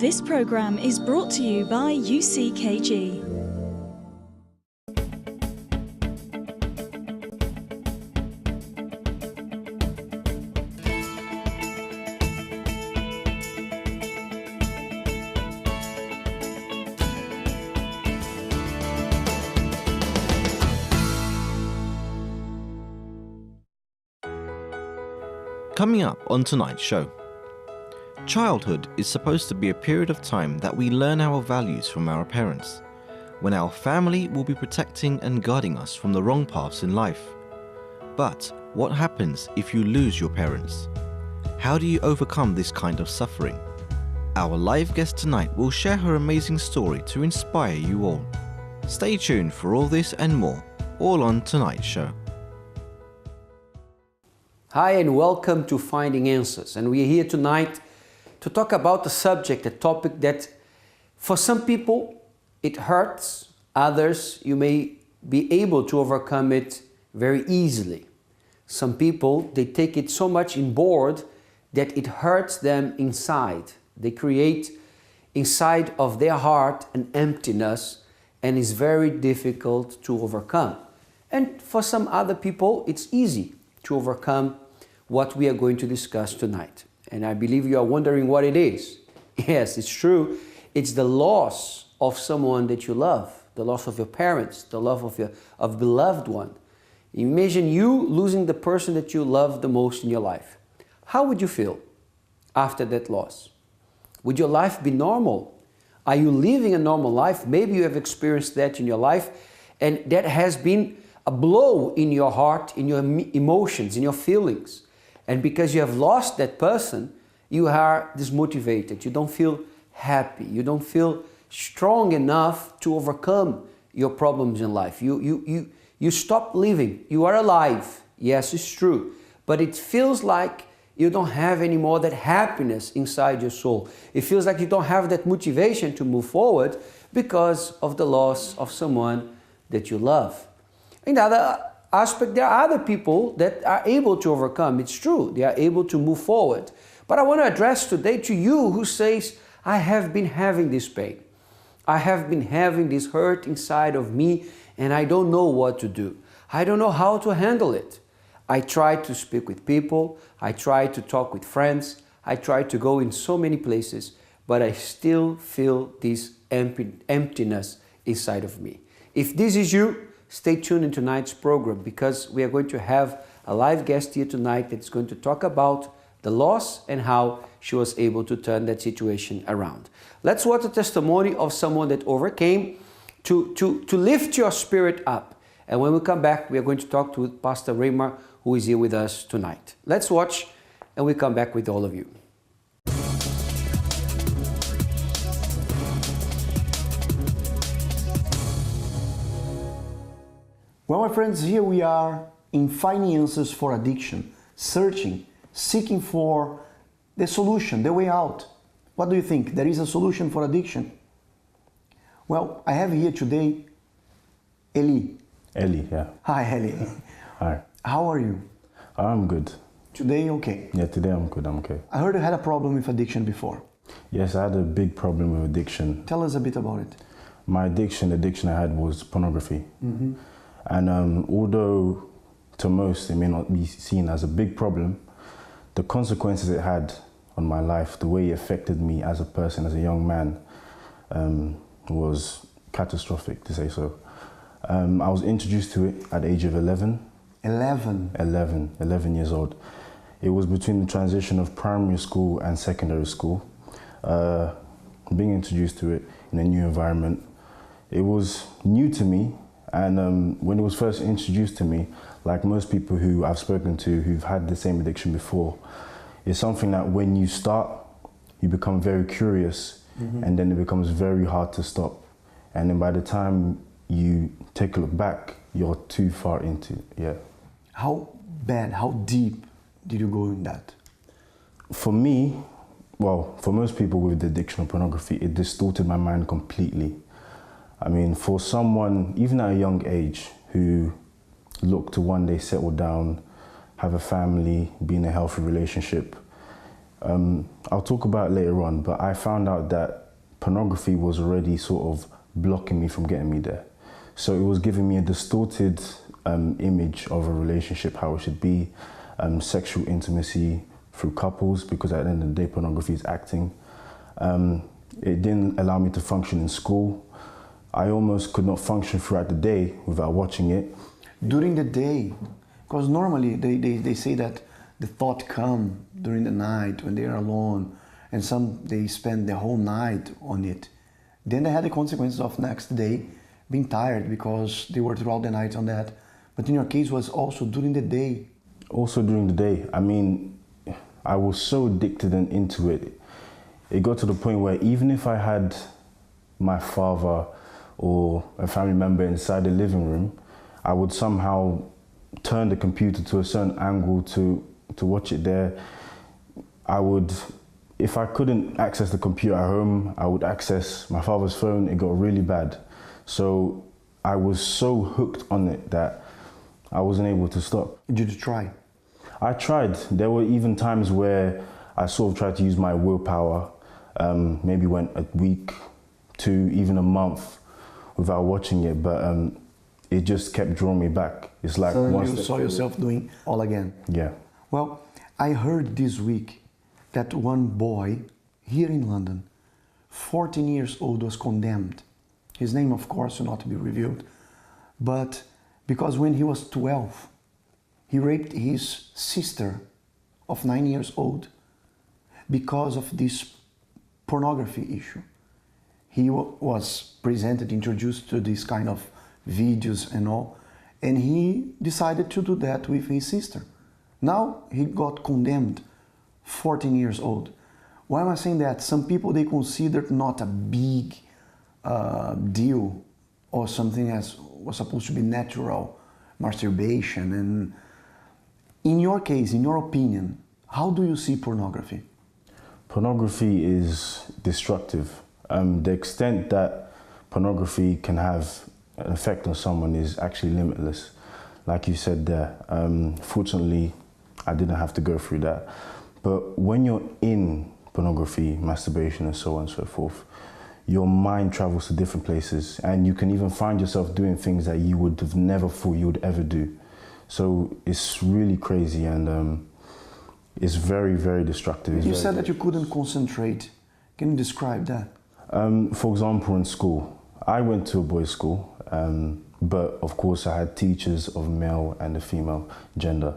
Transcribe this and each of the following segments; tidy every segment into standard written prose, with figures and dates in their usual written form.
This program is brought to you by UCKG. Coming up on tonight's show, childhood is supposed to be a period of time that we learn our values from our parents, when our family will be protecting and guarding us from the wrong paths in life. But what happens if you lose your parents? How do you overcome this kind of suffering? Our live guest tonight will share her amazing story to inspire you all. Stay tuned for all this and more, all on tonight's show. Hi and welcome to Finding Answers, and we are here tonight to talk about a subject, a topic that for some people it hurts, others you may be able to overcome it very easily. Some people, they take it so much in board that it hurts them inside. They create inside of their heart an emptiness and is very difficult to overcome. And for some other people it's easy to overcome what we are going to discuss tonight. And I believe you are wondering what it is. Yes, it's true. It's the loss of someone that you love, the loss of your parents, the loss of beloved one. Imagine you losing the person that you love the most in your life. How would you feel after that loss? Would your life be normal? Are you living a normal life? Maybe you have experienced that in your life, and that has been a blow in your heart, in your emotions, in your feelings. And because you have lost that person, you are dismotivated. You don't feel happy. You don't feel strong enough to overcome your problems in life. You stop living. You are alive. Yes, it's true. But it feels like you don't have anymore that happiness inside your soul. It feels like you don't have that motivation to move forward because of the loss of someone that you love. In the other aspect, there are other people that are able to overcome. It's true, they are able to move forward. But I want to address today to you who says, I have been having this pain. I have been having this hurt inside of me and I don't know what to do. I don't know how to handle it. I try to speak with people. I try to talk with friends. I try to go in so many places, but I still feel this emptiness inside of me. If this is you, stay tuned in tonight's program because we are going to have a live guest here tonight that's going to talk about the loss and how she was able to turn that situation around. Let's watch a testimony of someone that overcame to lift your spirit up. And when we come back, we are going to talk to Pastor Raymar, who is here with us tonight. Let's watch and we come back with all of you. Well, my friends, here we are in Finding Answers for Addiction, seeking for the solution, the way out. What do you think? There is a solution for addiction? Well, I have here today Eli. Eli, yeah. Hi, Eli. Hi. How are you? I'm good. Today, okay? Yeah, today I'm good, I'm okay. I heard you had a problem with addiction before. Yes, I had a big problem with addiction. Tell us a bit about it. My addiction I had was pornography. Mm-hmm. And although to most it may not be seen as a big problem, the consequences it had on my life, the way it affected me as a person, as a young man, was catastrophic, to say so. I was introduced to it at the age of 11. 11 years old. It was between the transition of primary school and secondary school. Being introduced to it in a new environment. It was new to me. And when it was first introduced to me, like most people who I've spoken to who've had the same addiction before, it's something that when you start, you become very curious, and then it becomes very hard to stop. And then by the time you take a look back, you're too far into it, yeah. How bad, how deep did you go in that? For me, well, for most people with the addiction of pornography, it distorted my mind completely. I mean, for someone, even at a young age, who looked to one day settle down, have a family, be in a healthy relationship, I'll talk about it later on, but I found out that pornography was already sort of blocking me from getting me there. So it was giving me a distorted image of a relationship, how it should be, sexual intimacy through couples, because at the end of the day, pornography is acting. It didn't allow me to function in school. I almost could not function throughout the day without watching it. During the day, because normally they say that the thought come during the night when they are alone, and some they spend the whole night on it. Then they had the consequences of next day being tired because they were throughout the night on that. But in your case was also during the day. Also during the day. I mean, I was so addicted and into it. It got to the point where even if I had my father or a family member inside the living room, I would somehow turn the computer to a certain angle to watch it there. I would, if I couldn't access the computer at home, I would access my father's phone. It got really bad. So I was so hooked on it that I wasn't able to stop. Did you try? I tried. There were even times where I sort of tried to use my willpower, maybe went a week to even a month without watching it, but it just kept drawing me back. It's like So once you saw yourself doing all again. Yeah. Well, I heard this week that one boy here in London, 14 years old, was condemned. His name, of course, will not be revealed, but because when he was 12, he raped his sister of 9 years old because of this pornography issue. He was presented, introduced to this kind of videos and all, and he decided to do that with his sister. Now he got condemned, 14 years old. Why am I saying that? Some people, they consider it not a big deal or something as was supposed to be natural, masturbation. And in your case, in your opinion, how do you see pornography? Pornography is destructive. The extent that pornography can have an effect on someone is actually limitless. Like you said there, fortunately, I didn't have to go through that. But when you're in pornography, masturbation and so on and so forth, your mind travels to different places, and you can even find yourself doing things that you would have never thought you would ever do. So it's really crazy, and it's very, very destructive. You said that you couldn't concentrate. Can you describe that? For example, in school, I went to a boys' school, but of course I had teachers of male and the female gender.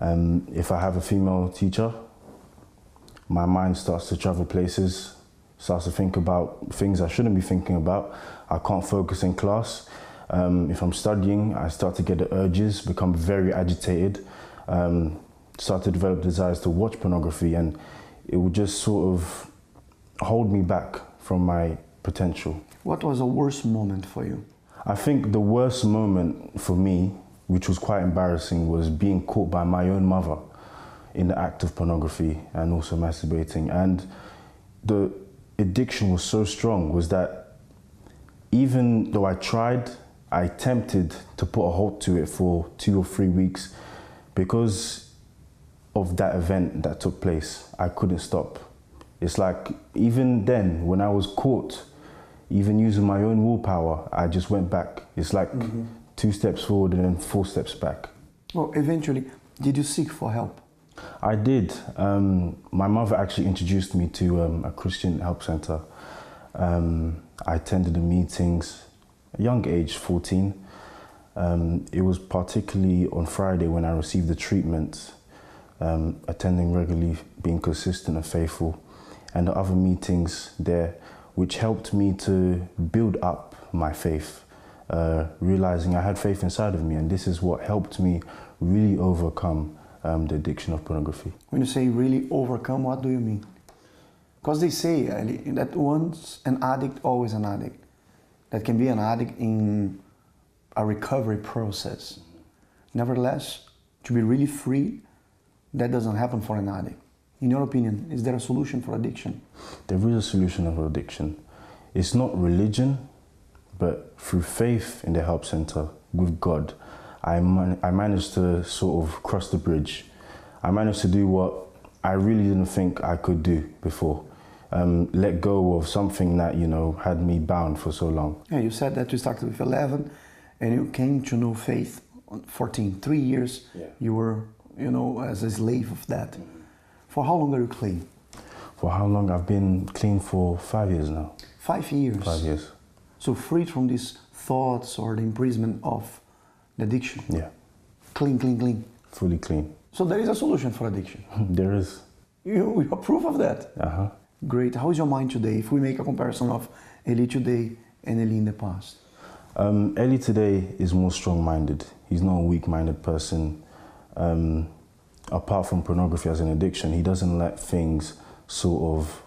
If I have a female teacher, my mind starts to travel places, starts to think about things I shouldn't be thinking about. I can't focus in class. If I'm studying, I start to get the urges, become very agitated, start to develop desires to watch pornography, and it would just sort of hold me back from my potential. What was the worst moment for you? I think the worst moment for me, which was quite embarrassing, was being caught by my own mother in the act of pornography and also masturbating. And the addiction was so strong, was that even though I tried, I attempted to put a halt to it for 2 or 3 weeks. Because of that event that took place, I couldn't stop. It's like, even then, when I was caught, even using my own willpower, I just went back. It's like 2 steps forward and then 4 steps back. Well, eventually, did you seek for help? I did. My mother actually introduced me to a Christian help center. I attended the meetings, a young age, 14. It was particularly on Friday when I received the treatment, attending regularly, being consistent and faithful, and the other meetings there, which helped me to build up my faith, realizing I had faith inside of me, and this is what helped me really overcome the addiction of pornography. When you say really overcome, what do you mean? Because they say that once an addict, always an addict. That can be an addict in a recovery process. Nevertheless, to be really free, that doesn't happen for an addict. In your opinion, is there a solution for addiction? There is a solution for addiction. It's not religion, but through faith in the help center with God, I managed to sort of cross the bridge. I managed to do what I really didn't think I could do before. Let go of something that, you know, had me bound for so long. Yeah, you said that you started with 11 and you came to know faith on 14. 3 years you were, you know, as a slave of that. For how long are you clean? For how long? I've been clean for 5 years now. 5 years? 5 years. So freed from these thoughts or the imprisonment of the addiction? Yeah. Clean, clean, clean. Fully clean. So there is a solution for addiction? There is. You approve of that? Uh-huh. Great. How is your mind today if we make a comparison of Eli today and Eli in the past? Eli today is more strong-minded. He's not a weak-minded person. Apart from pornography as an addiction, he doesn't let things sort of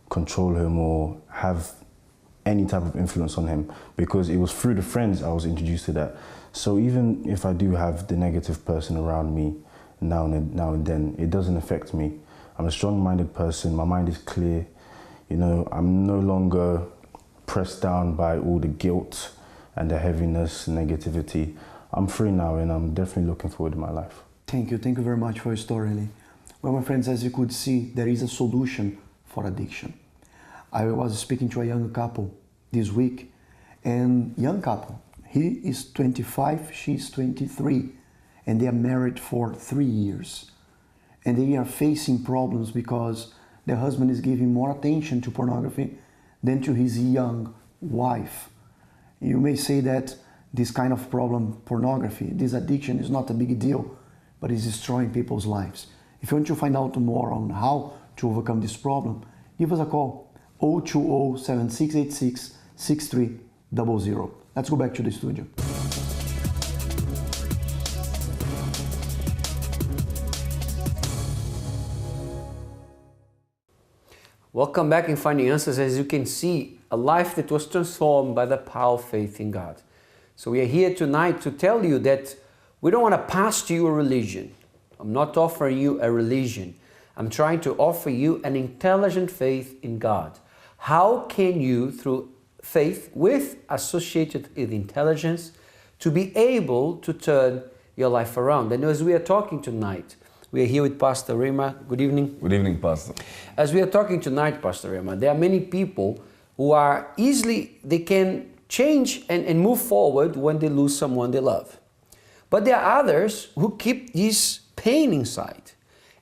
control him or have any type of influence on him, because it was through the friends I was introduced to that. So even if I do have the negative person around me now and then, it doesn't affect me. I'm a strong-minded person, my mind is clear. You know, I'm no longer pressed down by all the guilt and the heaviness, negativity. I'm free now and I'm definitely looking forward to my life. Thank you very much for your story, Eli. Well, my friends, as you could see, there is a solution for addiction. I was speaking to a young couple this week, and young couple, he is 25, she's 23, and they are married for 3 years. And they are facing problems because the husband is giving more attention to pornography than to his young wife. You may say that this kind of problem, pornography, this addiction is not a big deal, but it's destroying people's lives. If you want to find out more on how to overcome this problem, give us a call, 020-7686-6300. Let's go back to the studio. Welcome back in Finding Answers. As you can see, a life that was transformed by the power of faith in God. So we are here tonight to tell you that we don't want to pass to you a religion. I'm not offering you a religion. I'm trying to offer you an intelligent faith in God. How can you, through faith with associated with intelligence, to be able to turn your life around? And as we are talking tonight, we are here with Pastor Rema. Good evening. Good evening, Pastor. As we are talking tonight, Pastor Rema, there are many people who are they can change and move forward when they lose someone they love. But there are others who keep this pain inside.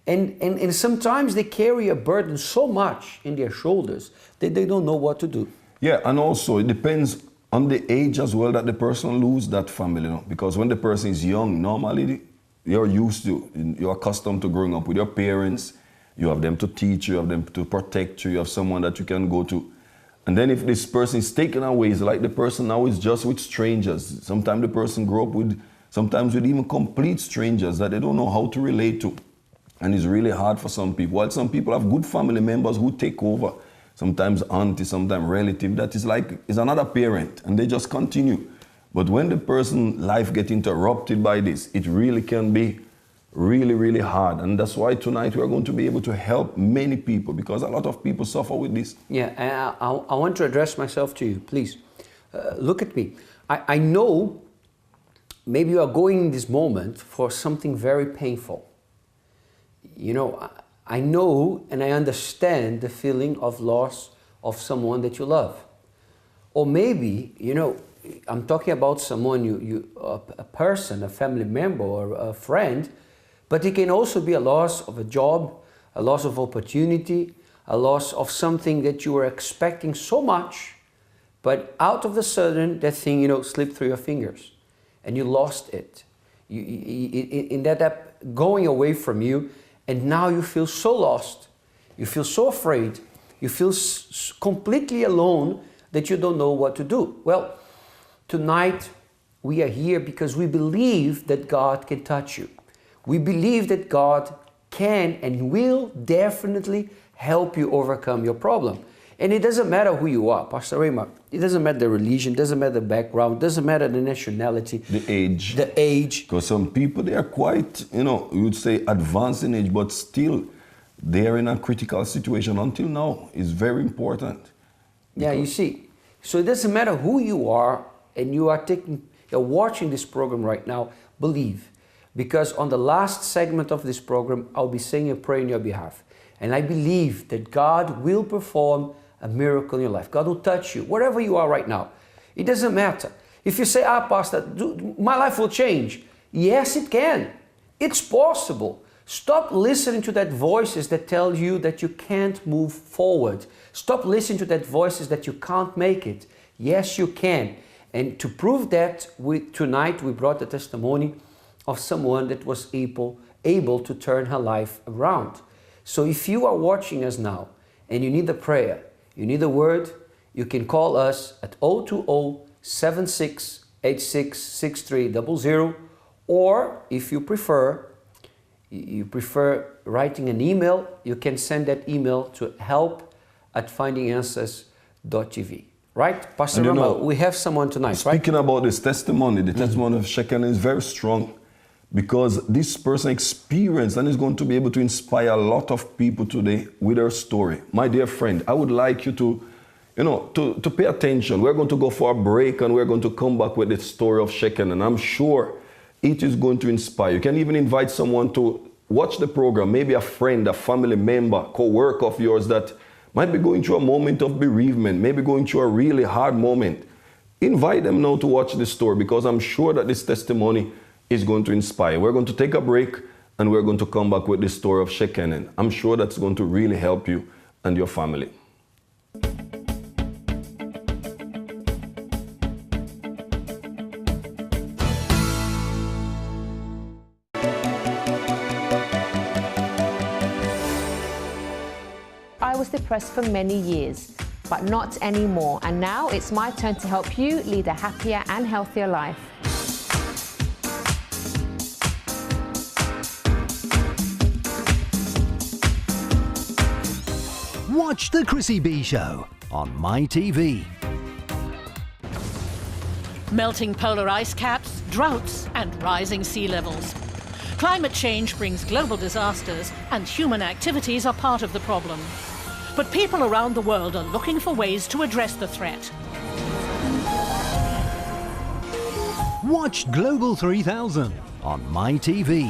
And sometimes they carry a burden so much in their shoulders that they don't know what to do. Yeah, and also it depends on the age as well that the person lose that family. You know? Because when the person is young, normally you're accustomed to growing up with your parents. You have them to teach you, have them to protect you, you have someone that you can go to. And then if this person is taken away, it's like the person now is just with strangers. Sometimes the person grew up with even complete strangers that they don't know how to relate to. And it's really hard for some people. While some people have good family members who take over, sometimes auntie, sometimes relative, that is another parent, and they just continue. But when the person's life gets interrupted by this, it really can be really, really hard. And that's why tonight we are going to be able to help many people, because a lot of people suffer with this. Yeah, and I want to address myself to you, please. Look at me. I know maybe you are going in this moment for something very painful. You know, I know and I understand the feeling of loss of someone that you love. Or maybe, you know, I'm talking about someone, a person, a family member or a friend, but it can also be a loss of a job, a loss of opportunity, a loss of something that you were expecting so much, but out of the sudden, that thing, you know, slipped through your fingers and you lost it. In that going away from you, and now you feel so lost, you feel so afraid, you feel completely alone that you don't know what to do. Well, tonight we are here because we believe that God can touch you. We believe that God can and will definitely help you overcome your problem. And it doesn't matter who you are, Pastor Rema. It doesn't matter the religion, doesn't matter the background, doesn't matter the nationality. The age. The age. Because some people, they are quite, you know, you would say advanced in age, but still they are in a critical situation until now. It's very important. Yeah, you see. So it doesn't matter who you are and you're watching this program right now, believe. because on the last segment of this program, I'll be saying a prayer in your behalf. And I believe that God will perform a miracle in your life. God will touch you, wherever you are right now. It doesn't matter. If you say, Pastor, my life will change. Yes, it can. It's possible. Stop listening to that voices that tell you that you can't move forward. Stop listening to that voices that you can't make it. Yes, you can. And to prove that, tonight we brought the testimony of someone that was able to turn her life around. So if you are watching us now and you need a prayer, you need a word, you can call us at 020-7686-6300, or if you prefer writing an email, you can send that email to help@findinganswers.tv. Right? Pastor Rama, we have someone tonight, right? Speaking about this testimony, the testimony of Shekinah is very strong, because this person experienced and is going to be able to inspire a lot of people today with her story. My dear friend, I would like you to pay attention. We're going to go for a break and we're going to come back with the story of Shekinah, and I'm sure it is going to inspire. You can even invite someone to watch the program, maybe a friend, a family member, co-worker of yours that might be going through a moment of bereavement, maybe going through a really hard moment. Invite them now to watch this story, because I'm sure that this testimony is going to inspire. We're going to take a break and we're going to come back with the story of Shekinah. I'm sure that's going to really help you and your family. I was depressed for many years, but not anymore. And now it's my turn to help you lead a happier and healthier life. Watch The Chrissy B Show on MyTV. Melting polar ice caps, droughts, and rising sea levels. Climate change brings global disasters, and human activities are part of the problem. But people around the world are looking for ways to address the threat. Watch Global 3000 on MyTV.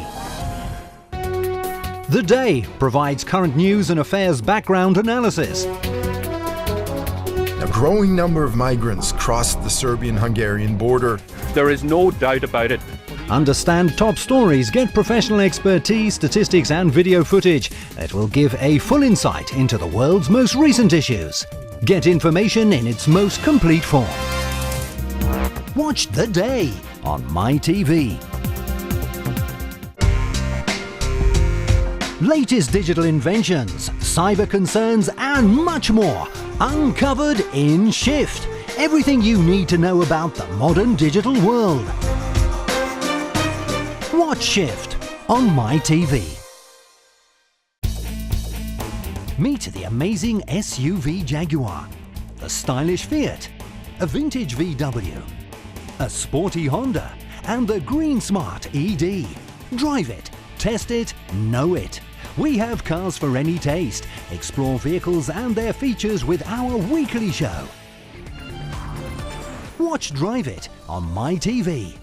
The Day provides current news and affairs background analysis. A growing number of migrants crossed the Serbian-Hungarian border. There is no doubt about it. Understand top stories, get professional expertise, statistics and video footage that will give a full insight into the world's most recent issues. Get information in its most complete form. Watch The Day on MyTV. Latest digital inventions, cyber concerns and much more uncovered in Shift. Everything you need to know about the modern digital world. Watch Shift on MyTV. Meet the amazing SUV Jaguar, the stylish Fiat, a vintage VW, a sporty Honda and the Green Smart ED. Drive it, test it, know it. We have cars for any taste. Explore vehicles and their features with our weekly show. Watch Drive It on MyTV.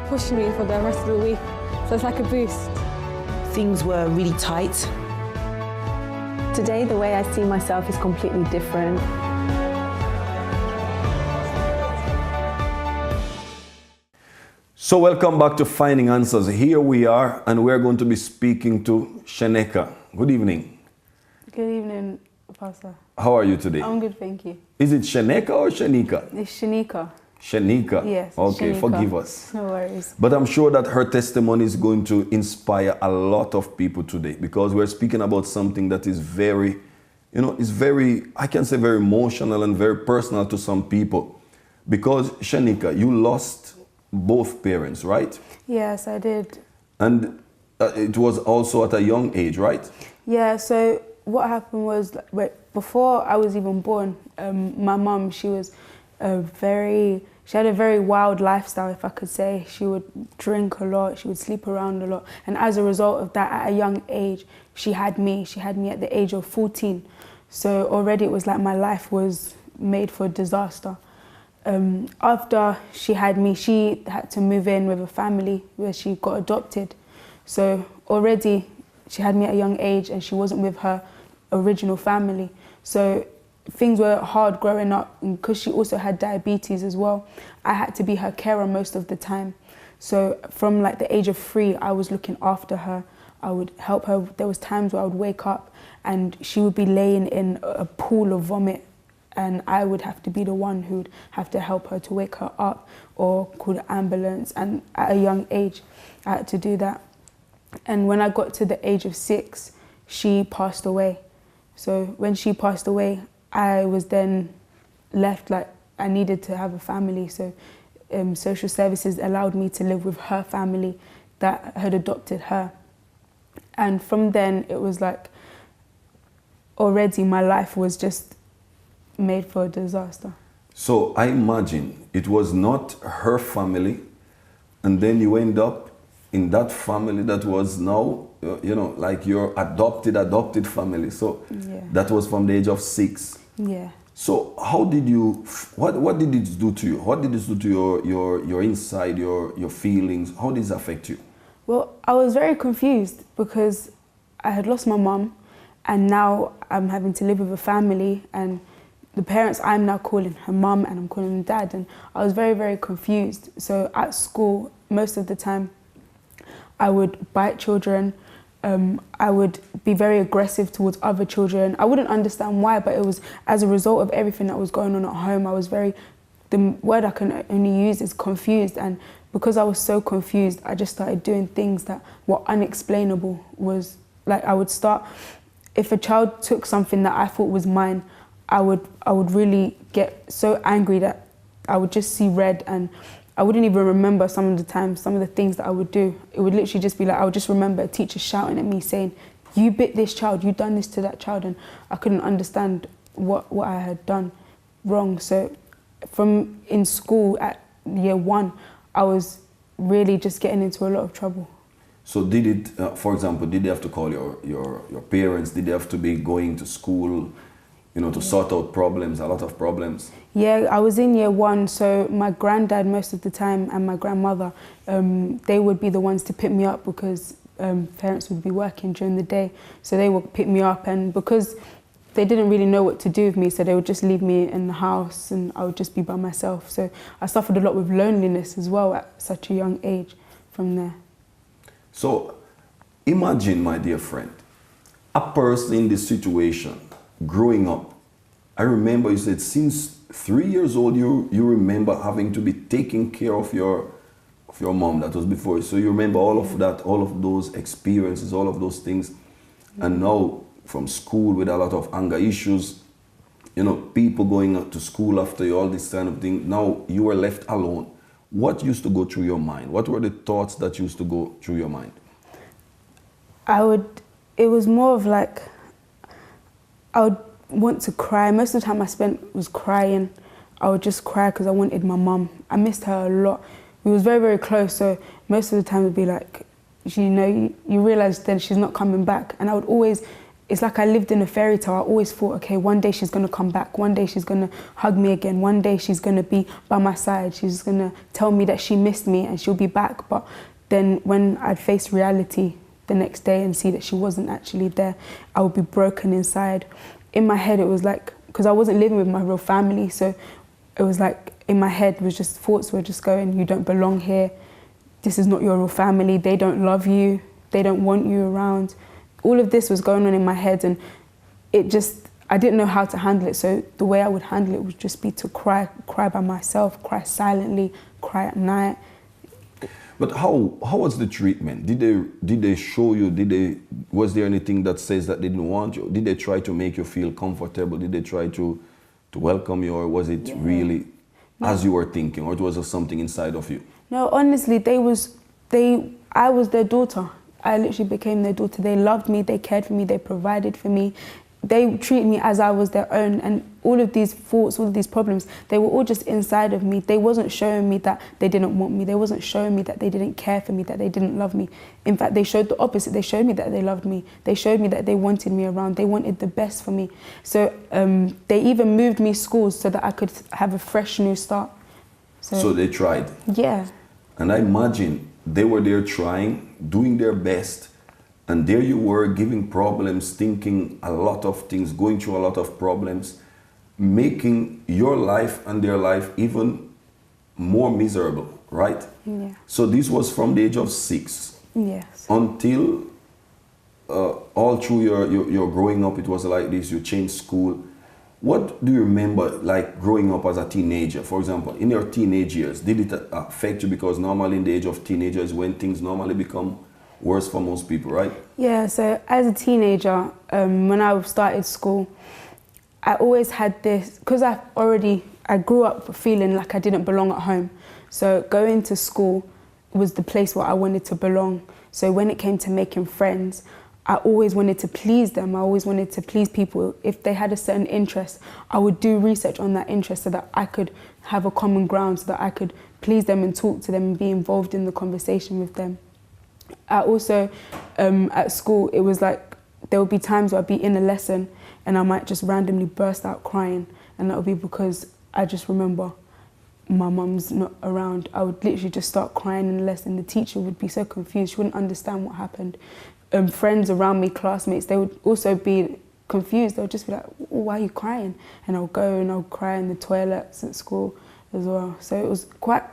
Pushing me for the rest of the week, so it's like a boost. Things were really tight. Today, the way I see myself is completely different. So welcome back to Finding Answers. Here we are, and we're going to be speaking to Shekinah. Good evening. Good evening, Pastor. How are you today? I'm good, thank you. Is it Shekinah or Shenika? It's Shanika. Shenika? Yes. Okay, Shanika. forgive us. No worries. But I'm sure that her testimony is going to inspire a lot of people today, because we're speaking about something that is very, is very, I can say very emotional and very personal to some people. Because Shenika, you lost both parents, right? Yes, I did. And it was also at a young age, right? Yeah, so what happened was, before I was even born, my mum, she was very She had a very wild lifestyle, if I could say. She would drink a lot, she would sleep around a lot. And as a result of that, at a young age, she had me. She had me at the age of 14. So already it was like my life was made for disaster. After she had me, she had to move in with a family where she got adopted. So already she had me at a young age and she wasn't with her original family. So things were hard growing up, and because she also had diabetes as well, I had to be her carer most of the time. So from like the age of 3, I was looking after her. I would help her. There was times where I would wake up and she would be laying in a pool of vomit, and I would have to be the one who would have to help her to wake her up or call the ambulance. And at a young age, I had to do that. And when I got to the age of 6, she passed away. So when she passed away, I was then left like I needed to have a family. So social services allowed me to live with her family that had adopted her. And from then it was like already my life was just made for a disaster. So I imagine it was not her family, and then you end up in that family that was now, like your adopted family. So yeah. That was from the age of 6. Yeah. So how did you, what did it do to you? What did it do to your inside, your feelings? How did it affect you? Well, I was very confused because I had lost my mum and now I'm having to live with a family, and the parents I'm now calling her mum and I'm calling them dad, and I was very, very confused. So at school, most of the time, I would bite children. I would be very aggressive towards other children. I wouldn't understand why, but it was as a result of everything that was going on at home. I was the word I can only use is confused. And because I was so confused, I just started doing things that were unexplainable. Was like I would start, if a child took something that I thought was mine, I would really get so angry that I would just see red, and I wouldn't even remember some of the times, some of the things that I would do. It would literally just be like, I would just remember a teacher shouting at me saying, "You bit this child, you done this to that child," and I couldn't understand what I had done wrong. So from in school at year 1, I was really just getting into a lot of trouble. So did it, for example, did they have to call your parents? Did they have to be going to school, to sort out problems, a lot of problems? Yeah, I was in year 1, so my granddad most of the time and my grandmother, they would be the ones to pick me up because parents would be working during the day. So they would pick me up, and because they didn't really know what to do with me, so they would just leave me in the house and I would just be by myself. So I suffered a lot with loneliness as well at such a young age from there. So imagine, my dear friend, a person in this situation, growing up. I remember you said since 3 years old you remember having to be taking care of your mom. That was before. So you remember all of that, all of those experiences, all of those things. And now from school with a lot of anger issues, people going to school after you, all this kind of thing. Now you were left alone. What used to go through your mind? What were the thoughts that used to go through your mind? It was more of like, I would want to cry. Most of the time I spent was crying. I would just cry because I wanted my mum. I missed her a lot. We was very, very close, so most of the time it would be like, you realise then she's not coming back. And I would always, it's like I lived in a fairy tale. I always thought, okay, one day she's going to come back. One day she's going to hug me again. One day she's going to be by my side. She's going to tell me that she missed me and she'll be back. But then when I'd face reality the next day and see that she wasn't actually there, I would be broken inside. In my head, it was like, because I wasn't living with my real family, so it was like, in my head, thoughts were just going, you don't belong here. This is not your real family. They don't love you. They don't want you around. All of this was going on in my head, and I didn't know how to handle it. So the way I would handle it would just be to cry by myself, cry silently, cry at night. But how was the treatment? Did they show you? Was there anything that says that they didn't want you? Did they try to make you feel comfortable? Did they try to welcome you, or was it really as you were thinking, or it was just something inside of you? No, honestly, I was their daughter. I literally became their daughter. They loved me, they cared for me, they provided for me. they treated me as I was their own, and all of these thoughts, all of these problems, they were all just inside of me. They wasn't showing me that they didn't want me. They wasn't showing me that they didn't care for me, that they didn't love me. In fact, they showed the opposite. They showed me that they loved me. They showed me that they wanted me around. They wanted the best for me. So they even moved me schools so that I could have a fresh new start. So they tried. Yeah. And I imagine they were there trying, doing their best, and there you were giving problems, thinking a lot of things, going through a lot of problems, making your life and their life even more miserable, right? Yeah. So this was from the age of 6. Yes. Until all through your growing up, it was like this, you changed school. What do you remember, like growing up as a teenager? For example, in your teenage years, did it affect you? Because normally in the age of teenagers, when things normally become worse for most people, right? Yeah, so as a teenager, when I started school, I always had this, because I grew up feeling like I didn't belong at home. So going to school was the place where I wanted to belong. So when it came to making friends, I always wanted to please them. I always wanted to please people. If they had a certain interest, I would do research on that interest so that I could have a common ground, so that I could please them and talk to them and be involved in the conversation with them. I also, at school, it was like there would be times where I'd be in a lesson and I might just randomly burst out crying, and that would be because I just remember my mum's not around. I would literally just start crying in the lesson. The teacher would be so confused. She wouldn't understand what happened. Friends around me, classmates, they would also be confused. They would just be like, why are you crying? And I'll go and I'll cry in the toilets at school as well. So it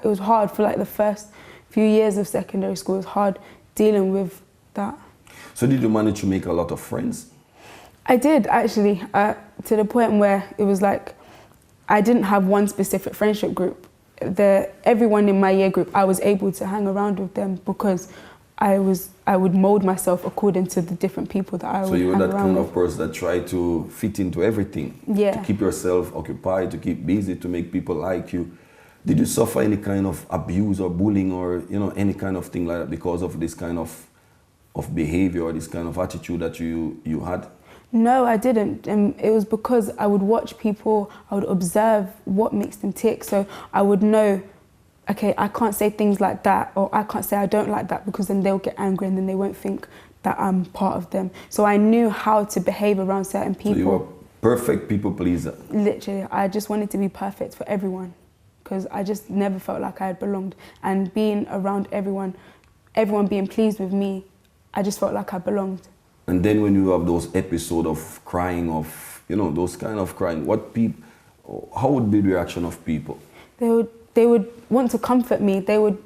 was hard for like the first few years of secondary school. It was hard dealing with that. So did you manage to make a lot of friends? I did, actually, to the point where it was like I didn't have one specific friendship group. Everyone in my year group, I was able to hang around with them because I would mold myself according to the different people that I would hang around with. So you were that kind of person that tried to fit into everything. Yeah. To keep yourself occupied, to keep busy, to make people like you. Did you suffer any kind of abuse or bullying or any kind of thing like that because of this kind of behavior or this kind of attitude that you had? No, I didn't. It was because I would watch people, I would observe what makes them tick. So I would know, okay, I can't say things like that, or I can't say I don't like that, because then they'll get angry and then they won't think that I'm part of them. So I knew how to behave around certain people. So you were perfect people pleaser. Literally, I just wanted to be perfect for everyone, because I just never felt like I had belonged. And being around everyone being pleased with me, I just felt like I belonged. And then when you have those episodes of crying, those kind of crying, how would be the reaction of people? They would want to comfort me. They would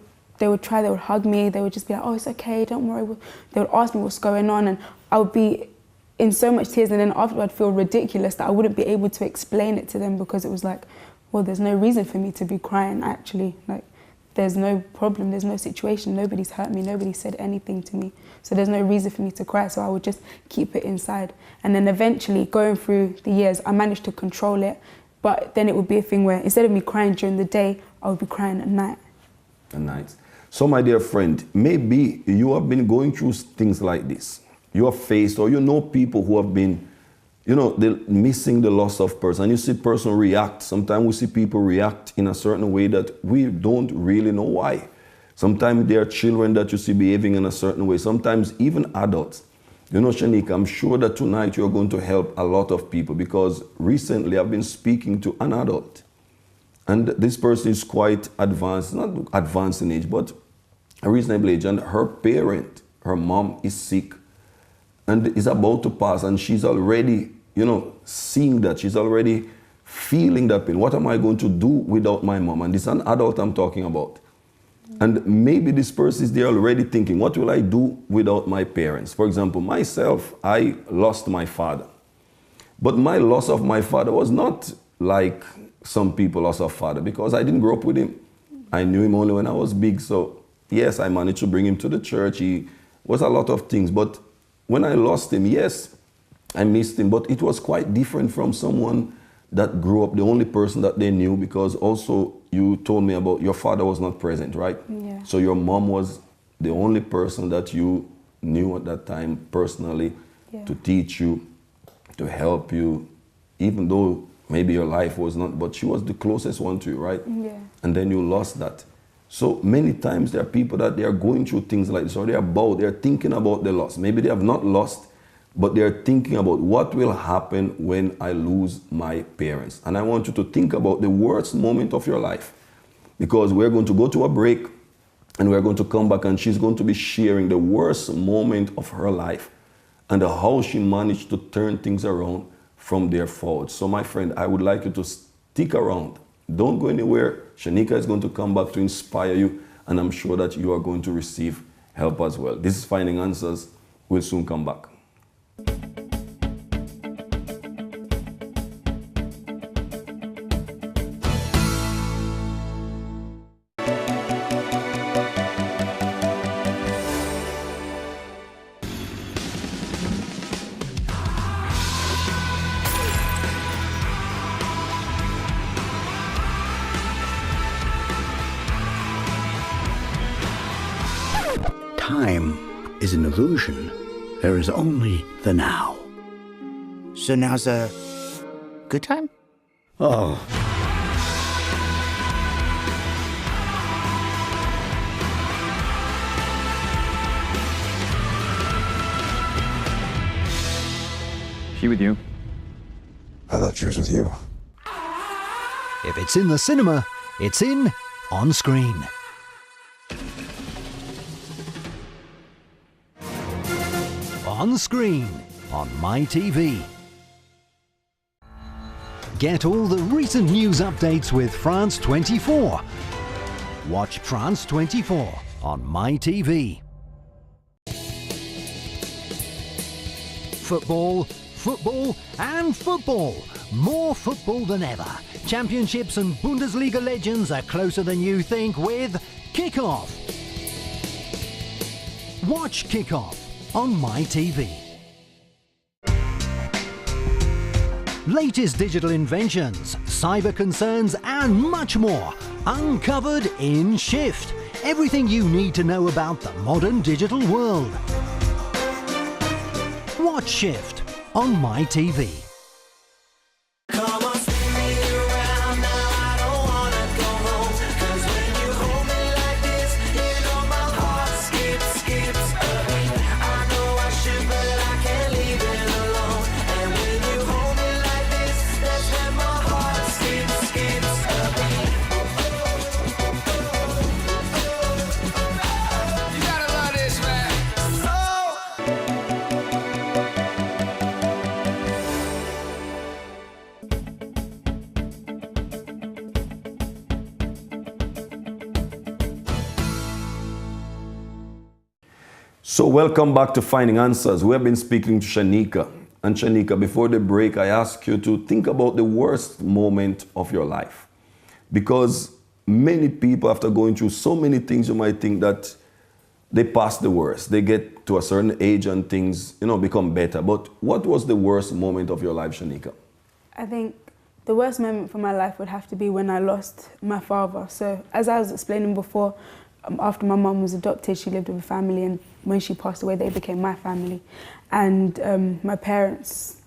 hug me. They would just be like, oh, it's okay, don't worry. They would ask me what's going on, and I would be in so much tears, and then after I'd feel ridiculous that I wouldn't be able to explain it to them, because it was like, well, there's no reason for me to be crying, actually. Like, there's no problem, there's no situation, nobody's hurt me, nobody said anything to me. So there's no reason for me to cry, so I would just keep it inside. And then eventually, going through the years, I managed to control it, but then it would be a thing where instead of me crying during the day, I would be crying at night. At night. So my dear friend, maybe you have been going through things like this. You have faced, or you know people who have been, missing the loss of person. And you see person react. Sometimes we see people react in a certain way that we don't really know why. Sometimes there are children that you see behaving in a certain way. Sometimes even adults. Shanique, I'm sure that tonight you're going to help a lot of people, because recently I've been speaking to an adult. And this person is quite advanced, not advanced in age, but a reasonable age. And her parent, her mom, is sick and is about to pass. And she's already, seeing that. She's already feeling that pain. What am I going to do without my mom? And this is an adult I'm talking about. And maybe this person is there already thinking, what will I do without my parents? For example, myself, I lost my father. But my loss of my father was not like some people lost a father, because I didn't grow up with him. I knew him only when I was big. So yes, I managed to bring him to the church. He was a lot of things. But when I lost him, yes, I missed him. But it was quite different from someone that grew up, the only person that they knew, because also you told me about your father was not present, right? Yeah. So your mom was the only person that you knew at that time personally, to teach you, to help you, even though maybe your life was not, but she was the closest one to you, right? Yeah. And then you lost that. So many times there are people that they are going through things like this, or they're thinking about the loss. Maybe they have not lost, but they're thinking about what will happen when I lose my parents. And I want you to think about the worst moment of your life, because we're going to go to a break and we're going to come back and she's going to be sharing the worst moment of her life and how she managed to turn things around from there forward. So my friend, I would like you to stick around. Don't go anywhere. Shanika is going to come back to inspire you, and I'm sure that you are going to receive help as well. This is Finding Answers. We'll soon come back. Time is an illusion. There is only the now. So now's a good time? Oh. She with you? I thought she was with you. If it's in the cinema, it's in On Screen. On Screen on MyTV. Get all the recent news updates with France 24. Watch France 24 on MyTV. Football, football and football. More football than ever. Championships and Bundesliga legends are closer than you think with Kickoff. Watch Kickoff on MyTV. Latest digital inventions, cyber concerns and much more uncovered in Shift. Everything you need to know about the modern digital world. Watch Shift on MyTV. So welcome back to Finding Answers. We have been speaking to Shanika. And Shanika, before the break, I asked you to think about the worst moment of your life. Because many people, after going through so many things, you might think that they pass the worst. They get to a certain age and things, become better. But what was the worst moment of your life, Shanika? I think the worst moment for my life would have to be when I lost my father. So as I was explaining before, after my mum was adopted, she lived with a family, and when she passed away, they became my family. And my parents,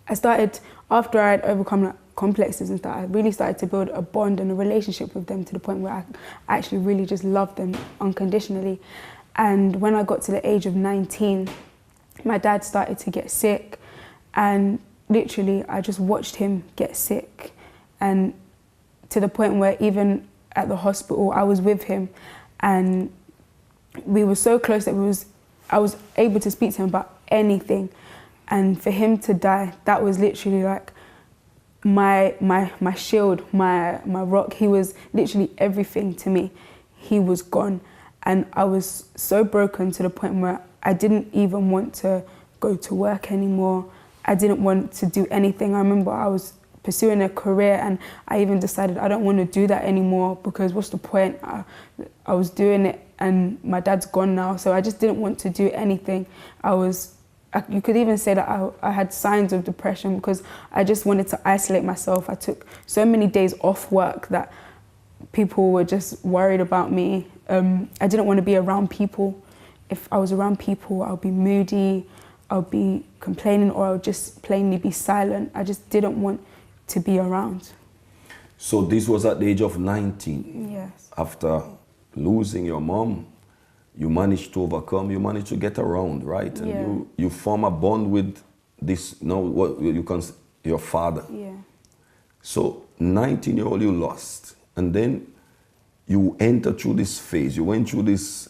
after I had overcome complexes and stuff, I really started to build a bond and a relationship with them to the point where I actually really just loved them unconditionally. And when I got to the age of 19, my dad started to get sick, and literally I just watched him get sick, and to the point where even at the hospital I was with him, and we were so close that I was able to speak to him about anything. And for him to die, that was literally like my shield, my rock. He was literally everything to me. He was gone, and I was so broken to the point where I didn't even want to go to work anymore. I didn't want to do anything. I remember I was pursuing a career, and I even decided I don't want to do that anymore, because what's the point? I was doing it and my dad's gone now, so I just didn't want to do anything. You could even say that I had signs of depression, because I just wanted to isolate myself. I took so many days off work that people were just worried about me. I didn't want to be around people. If I was around people, I would be moody. I'll be complaining or I'll just plainly be silent. I just didn't want to be around. So this was at the age of 19. Yes. After losing your mom, you managed to overcome, you managed to get around, right? And Yeah. you form a bond with this, now what you consider your father. Yeah. So 19-year-old you lost, and then you enter through this phase. You went through this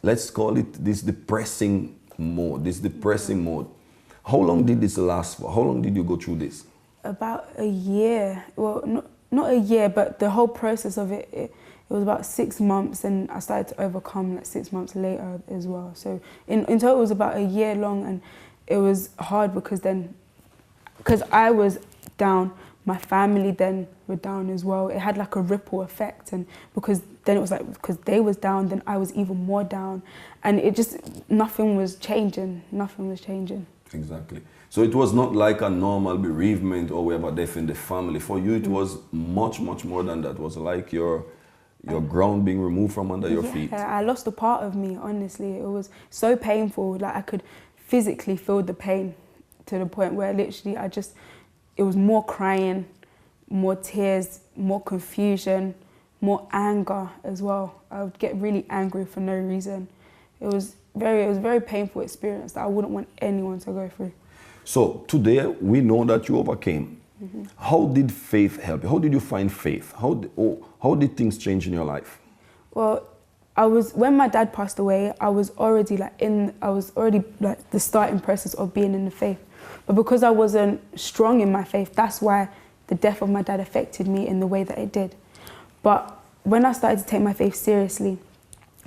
let's call it this depressing mode. How long did this last for? How long did you go through this? About a year. Well, not a year, but the whole process of it, it was about 6 months, and I started to overcome like 6 months later as well. So in total it was about a year long, and it was hard because I was down, my family then were down as well. It had like a ripple effect, and because then it was like, because they was down, then I was even more down, and it just, nothing was changing. Exactly. So it was not like a normal bereavement or we have a death in the family. For you, it was much, much more than that. It was like your ground being removed from under your feet. I lost a part of me, honestly. It was so painful. Like I could physically feel the pain to the point where literally it was more crying, more tears, more confusion, more anger as well. I would get really angry for no reason. It was a very painful experience that I wouldn't want anyone to go through. So today we know that you overcame. Mm-hmm. How did faith help you? How did you find faith? How did things change in your life? Well, when my dad passed away, I was already like the starting process of being in the faith. But because I wasn't strong in my faith, that's why the death of my dad affected me in the way that it did. But when I started to take my faith seriously,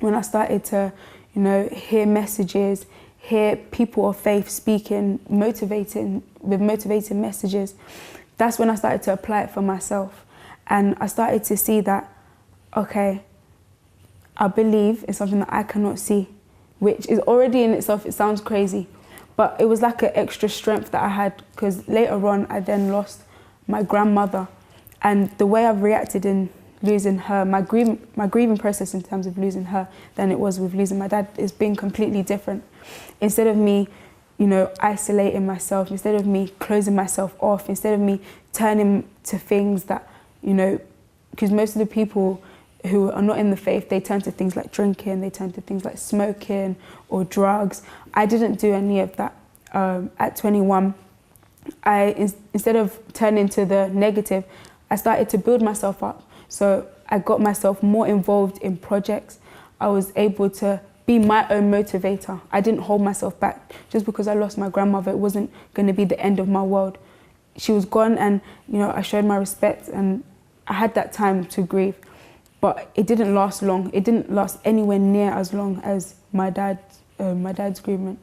when I started to, hear messages, hear people of faith speaking, motivating messages, that's when I started to apply it for myself. And I started to see that, okay, I believe in something that I cannot see, which is already in itself, it sounds crazy, but it was like an extra strength that I had, because later on I then lost my grandmother, and the way I've reacted in losing her, my grieving process in terms of losing her than it was with losing my dad has been completely different. Instead of me, isolating myself, instead of me closing myself off, instead of me turning to things that, because most of the people who are not in the faith, they turn to things like drinking, they turn to things like smoking or drugs. I didn't do any of that. At 21, instead of turning to the negative, I started to build myself up. So I got myself more involved in projects. I was able to be my own motivator. I didn't hold myself back. Just because I lost my grandmother, it wasn't going to be the end of my world. She was gone, and I showed my respect, and I had that time to grieve. But it didn't last long. It didn't last anywhere near as long as my dad's grievement.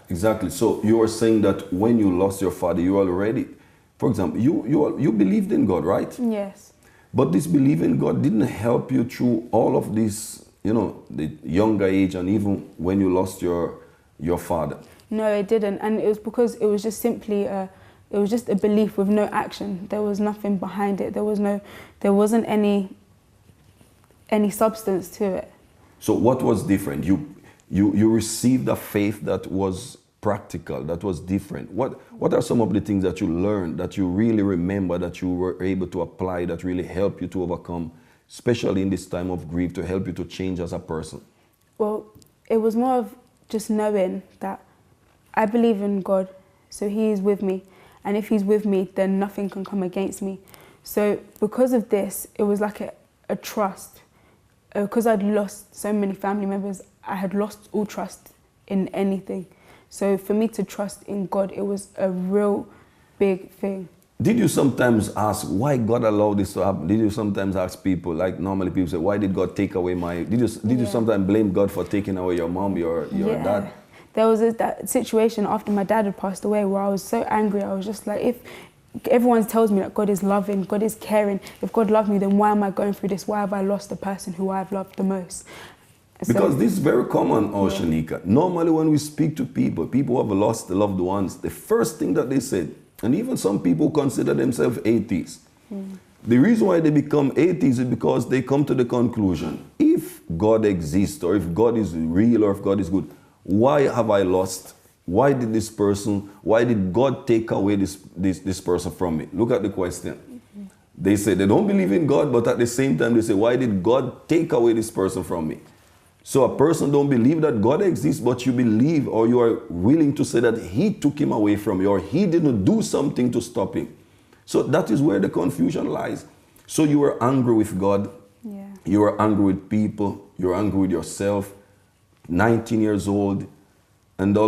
Exactly. So you were saying that when you lost your father, you already, for example, you believed in God, right? Yes. But this belief in God didn't help you through all of this, the younger age, and even when you lost your father. No, it didn't, and it was because it was just simply it was just a belief with no action. There was nothing behind it. There wasn't any substance to it. So what was different? You received a faith that was practical, that was different. What are some of the things that you learned, that you really remember, that you were able to apply, that really helped you to overcome, especially in this time of grief, to help you to change as a person? Well, it was more of just knowing that I believe in God, so He is with me. And if He's with me, then nothing can come against me. So because of this, it was like a trust. Because I'd lost so many family members, I had lost all trust in anything. So for me to trust in God, it was a real big thing. Did you sometimes ask why God allowed this to happen? Did you sometimes ask people, like normally people say, why did God take away Did you sometimes blame God for taking away your mom, your dad? There was that situation after my dad had passed away where I was so angry. I was just like, if everyone tells me that God is loving, God is caring, if God loved me, then why am I going through this? Why have I lost the person who I've loved the most? Because this is very common, Shanika. Normally when we speak to people who have lost loved ones, the first thing that they said, and even some people consider themselves atheists. The reason why they become atheists is because they come to the conclusion, if God exists, or if God is real, or if God is good, why have I lost why did God take away this person from me? Look at the question. They say they don't believe in God, but at the same time they say, why did God take away this person from me? So a person don't believe that God exists, but you believe, or you are willing to say that he took him away from you, or he didn't do something to stop him. So that is where the confusion lies. So you are angry with God. Yeah. You are angry with people. You're angry with yourself. 19 years old. And you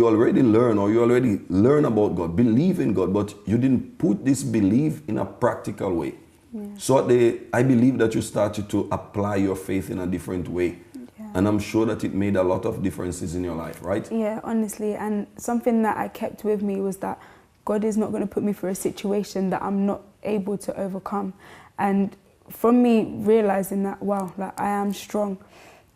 already learn about God, believe in God, but you didn't put this belief in a practical way. Yeah. So I believe that you started to apply your faith in a different way. Yeah. And I'm sure that it made a lot of differences in your life, right? Yeah, honestly. And something that I kept with me was that God is not going to put me through a situation that I'm not able to overcome. And from me realizing that, wow, like I am strong,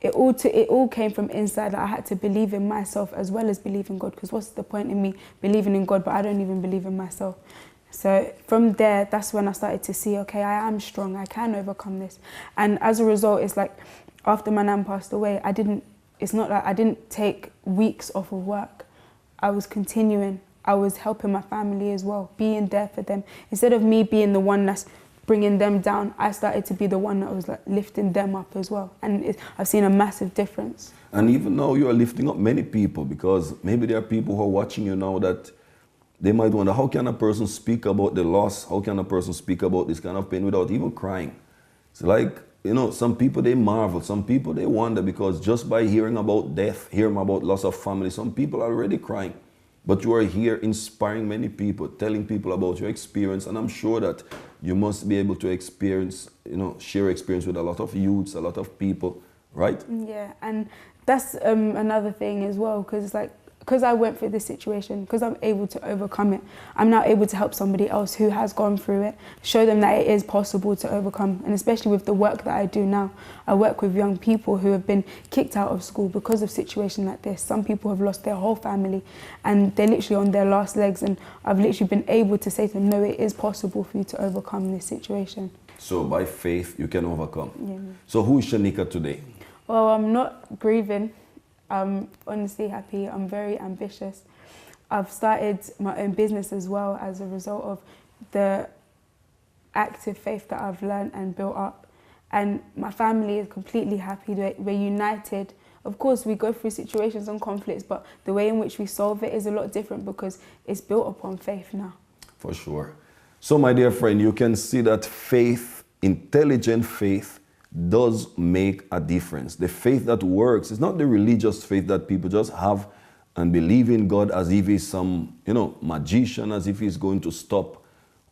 it all came from inside. Like I had to believe in myself as well as believe in God, because what's the point in me believing in God but I don't even believe in myself? So from there, that's when I started to see, okay, I am strong, I can overcome this. And as a result, it's like after my nan passed away, it's not like I didn't take weeks off of work. I was continuing. I was helping my family as well, being there for them. Instead of me being the one that's bringing them down, I started to be the one that was like lifting them up as well. And I've seen a massive difference. And even now you are lifting up many people, because maybe there are people who are watching you now that they might wonder, how can a person speak about the loss? How can a person speak about this kind of pain without even crying? It's like, you know, some people they marvel, some people they wonder, because just by hearing about death, hearing about loss of family, some people are already crying. But you are here inspiring many people, telling people about your experience, and I'm sure that you must be able to experience, share experience with a lot of youths, a lot of people, right? Yeah, and that's another thing as well, because I went through this situation, because I'm able to overcome it, I'm now able to help somebody else who has gone through it, show them that it is possible to overcome. And especially with the work that I do now, I work with young people who have been kicked out of school because of situations like this. Some people have lost their whole family and they're literally on their last legs, and I've literally been able to say to them, no, it is possible for you to overcome this situation. So by faith, you can overcome. Yeah. So who is Shanika today? Well, I'm not grieving. I'm honestly happy. I'm very ambitious. I've started my own business as well as a result of the active faith that I've learned and built up. And my family is completely happy. We're united. Of course, we go through situations and conflicts, but the way in which we solve it is a lot different because it's built upon faith now. For sure. So, my dear friend, you can see that faith, intelligent faith, does make a difference. The faith that works is not the religious faith that people just have and believe in God as if he's some, magician, as if he's going to stop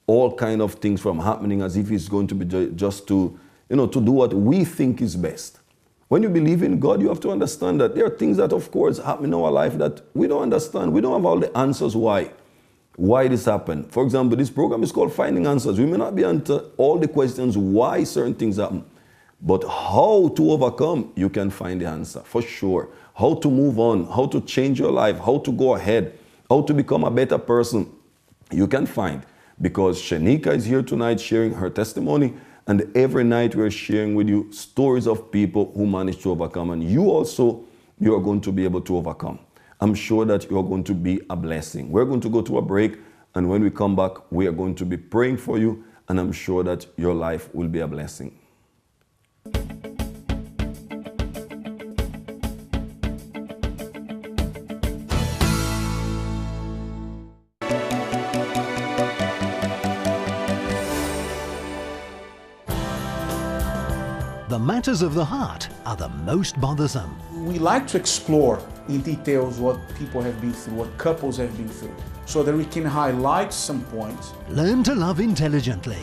all kind of things from happening, as if he's going to be just to do what we think is best. When you believe in God, you have to understand that there are things that, of course, happen in our life that we don't understand. We don't have all the answers why this happened. For example, this program is called Finding Answers. We may not be answer all the questions why certain things happen. But how to overcome, you can find the answer, for sure. How to move on, how to change your life, how to go ahead, how to become a better person, you can find. Because Shanika is here tonight sharing her testimony, and every night we're sharing with you stories of people who managed to overcome. And you are going to be able to overcome. I'm sure that you're going to be a blessing. We're going to go to a break, and when we come back, we are going to be praying for you, and I'm sure that your life will be a blessing. The matters of the heart are the most bothersome. We like to explore in details what people have been through, what couples have been through, so that we can highlight some points. Learn to love intelligently.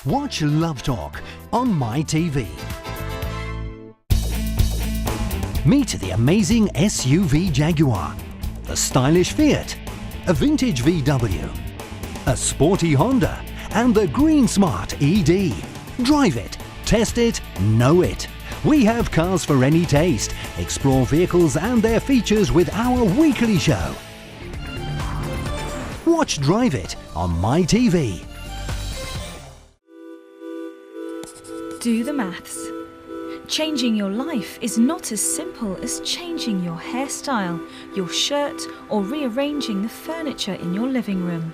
Watch Love Talk on MyTV. Meet the amazing SUV Jaguar, the stylish Fiat, a vintage VW, a sporty Honda, and the green smart ED. Drive it, test it, know it. We have cars for any taste. Explore vehicles and their features with our weekly show. Watch Drive It on MyTV. Do the maths. Changing your life is not as simple as changing your hairstyle, your shirt, or rearranging the furniture in your living room.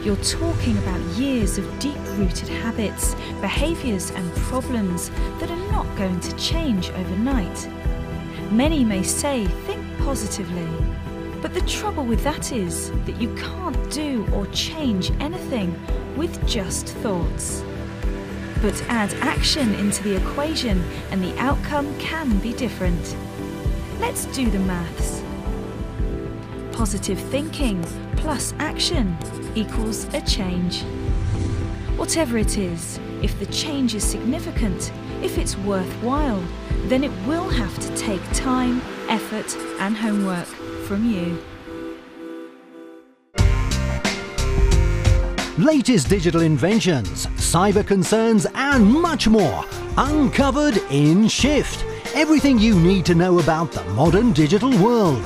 You're talking about years of deep-rooted habits, behaviours and problems that are not going to change overnight. Many may say, think positively, but the trouble with that is that you can't do or change anything with just thoughts. But add action into the equation and the outcome can be different. Let's do the maths. Positive thinking plus action equals a change. Whatever it is, if the change is significant, if it's worthwhile, then it will have to take time, effort and homework from you. Latest digital inventions, cyber concerns and much more uncovered in Shift. Everything you need to know about the modern digital world.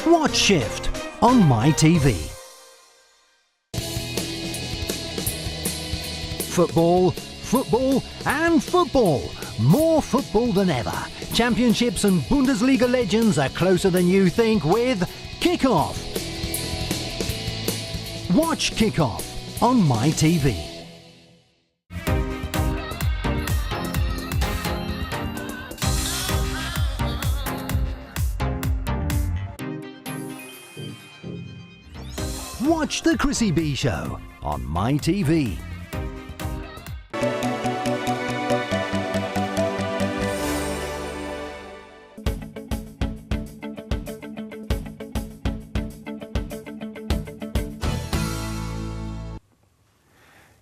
Watch Shift on MyTV. Football, football and football. More football than ever. Championships and Bundesliga legends are closer than you think with Kickoff. Watch Kickoff on MyTV. Watch The Chrissy B Show on MyTV.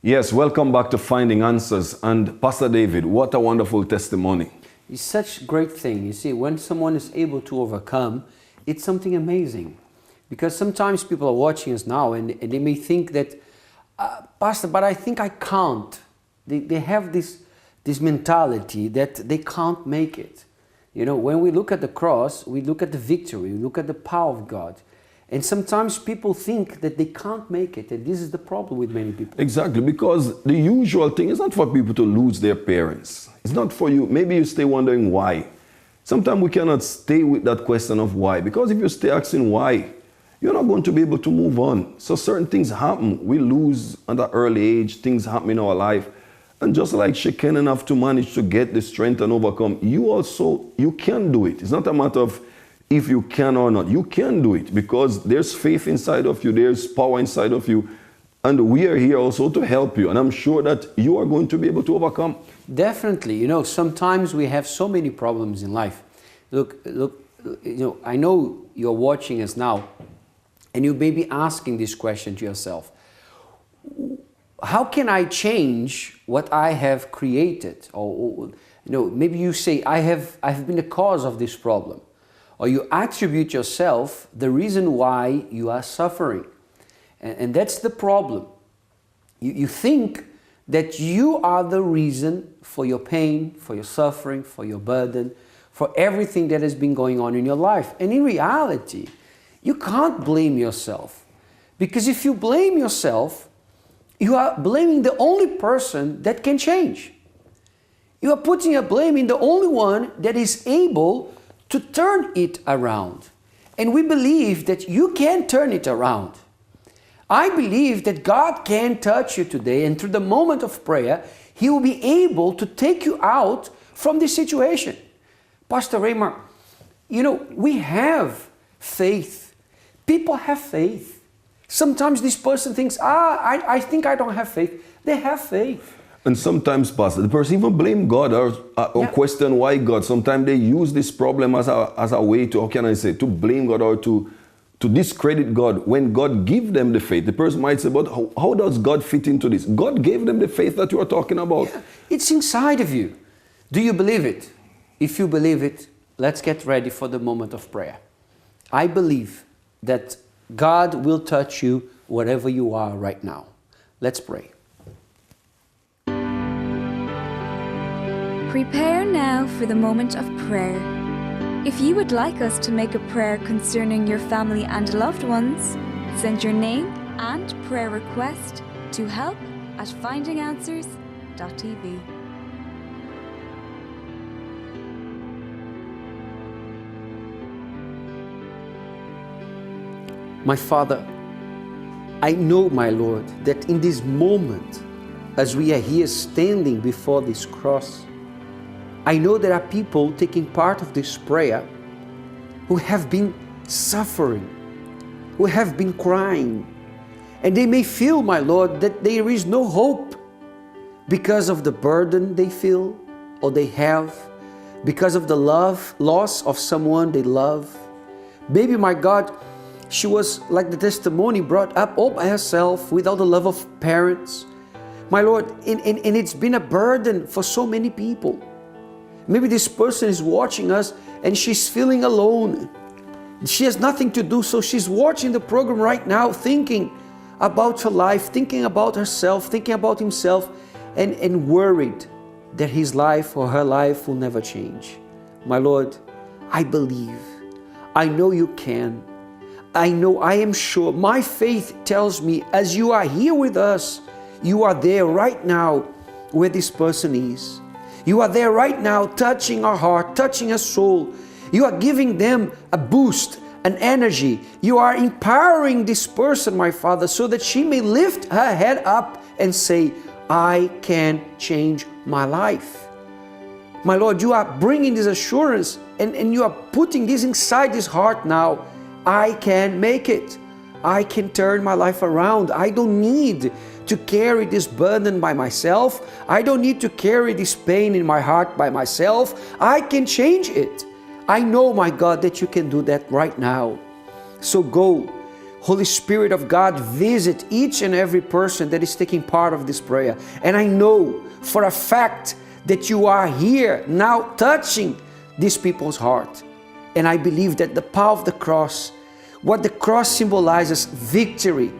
Yes, welcome back to Finding Answers. And Pastor David, what a wonderful testimony. It's such a great thing. You see, when someone is able to overcome, it's something amazing. Because sometimes people are watching us now and they may think that, Pastor, but I think I can't. They have this mentality that they can't make it. You know, when we look at the cross, we look at the victory, we look at the power of God. And sometimes people think that they can't make it, and this is the problem with many people. Exactly, because the usual thing is not for people to lose their parents. It's not for you. Maybe you stay wondering why. Sometimes we cannot stay with that question of why, because if you stay asking why, you're not going to be able to move on. So certain things happen. We lose at an early age, things happen in our life. And just like she can enough to manage to get the strength and overcome, you can do it. It's not a matter of if you can or not. You can do it because there's faith inside of you, there's power inside of you, and we are here also to help you. And I'm sure that you are going to be able to overcome. Definitely. You know, sometimes we have so many problems in life. Look, you know, I know you're watching us now, and you may be asking this question to yourself. How can I change what I have created? Or you know, maybe you say, I've been the cause of this problem. Or you attribute yourself the reason why you are suffering. And that's the problem. You think that you are the reason for your pain, for your suffering, for your burden, for everything that has been going on in your life. And in reality, you can't blame yourself. Because if you blame yourself, you are blaming the only person that can change. You are putting a blame in the only one that is able to turn it around. And we believe that you can turn it around. I believe that God can touch you today, and through the moment of prayer, He will be able to take you out from this situation. Pastor Raymar, you know, we have faith. People have faith. Sometimes this person thinks, I think I don't have faith. They have faith. And sometimes, Pastor, the person even blame God or question why God. Sometimes they use this problem as a way to, how can I say, to blame God or to discredit God. When God gives them the faith, the person might say, but how does God fit into this? God gave them the faith that you are talking about. Yeah, it's inside of you. Do you believe it? If you believe it, let's get ready for the moment of prayer. I believe that God will touch you wherever you are right now. Let's pray. Prepare now for the moment of prayer. If you would like us to make a prayer concerning your family and loved ones, send your name and prayer request to help@findinganswers.tv. My Father, I know, my Lord, that in this moment, as we are here standing before this cross, I know there are people taking part of this prayer who have been suffering, who have been crying, and they may feel, my Lord, that there is no hope because of the burden they feel or they have, because of the loss of someone they love. Maybe, my God, she was like the testimony brought up all by herself without the love of parents. My Lord, and it's been a burden for so many people. Maybe this person is watching us and she's feeling alone. She has nothing to do, so she's watching the program right now, thinking about her life, thinking about herself, thinking about himself, and worried that his life or her life will never change. My Lord, I believe. I know you can. I know, I am sure. My faith tells me, as you are here with us, you are there right now where this person is. You are there right now, touching our heart, touching our soul. You are giving them a boost, an energy. You are empowering this person, my Father, so that she may lift her head up and say, I can change my life. My Lord, you are bringing this assurance and you are putting this inside this heart now. I can make it. I can turn my life around. I don't need to carry this burden by myself. I don't need to carry this pain in my heart by myself. I can change it. I know, my God, that you can do that right now. So go, Holy Spirit of God, visit each and every person that is taking part of this prayer. And I know for a fact that you are here now touching these people's heart. And I believe that the power of the cross, what the cross symbolizes, victory,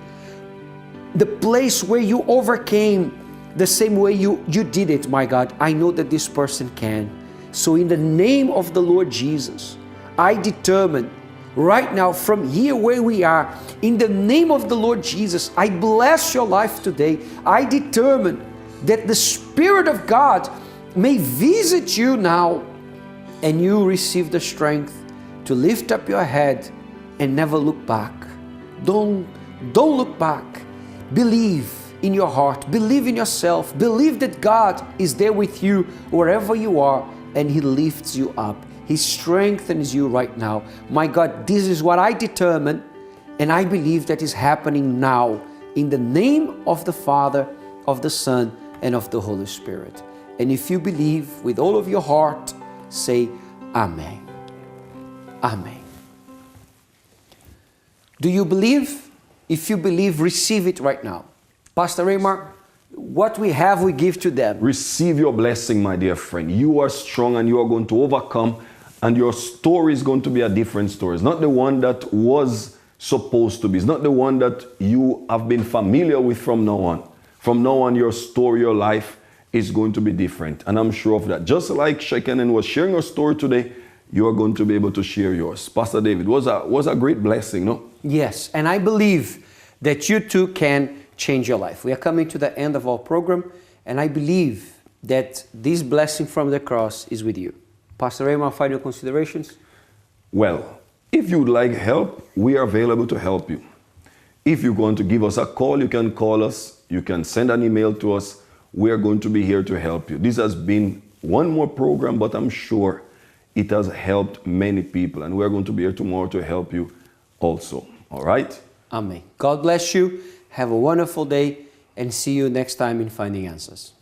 the place where you overcame the same way you did it, my God, I know that this person can. So in the name of the Lord Jesus, I determine right now from here where we are, in the name of the Lord Jesus, I bless your life today. I determine that the Spirit of God may visit you now and you receive the strength to lift up your head and never look back. Don't look back. Believe in your heart. Believe in yourself. Believe that God is there with you wherever you are, and He lifts you up. He strengthens you right now. My God, this is what I determine, and I believe that is happening now in the name of the Father, of the Son, and of the Holy Spirit. And if you believe with all of your heart, say Amen. Amen. Do you believe? If you believe, receive it right now. Pastor Raymar, what we have, we give to them. Receive your blessing, my dear friend. You are strong and you are going to overcome, and your story is going to be a different story. It's not the one that was supposed to be. It's not the one that you have been familiar with from now on. From now on, your story, your life is going to be different. And I'm sure of that. Just like Shekanen was sharing her story today, you are going to be able to share yours. Pastor David, was a great blessing, no? Yes, and I believe that you too can change your life. We are coming to the end of our program, and I believe that this blessing from the cross is with you. Pastor Raymar, final considerations? Well, if you would like help, we are available to help you. If you're going to give us a call, you can call us. You can send an email to us. We are going to be here to help you. This has been one more program, but I'm sure it has helped many people, and we're going to be here tomorrow to help you also. All right? Amen. God bless you. Have a wonderful day, and see you next time in Finding Answers.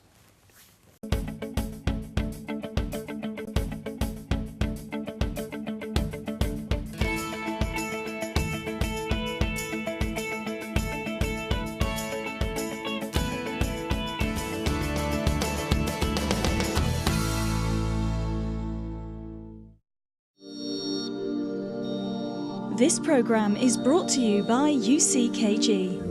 This program is brought to you by UCKG.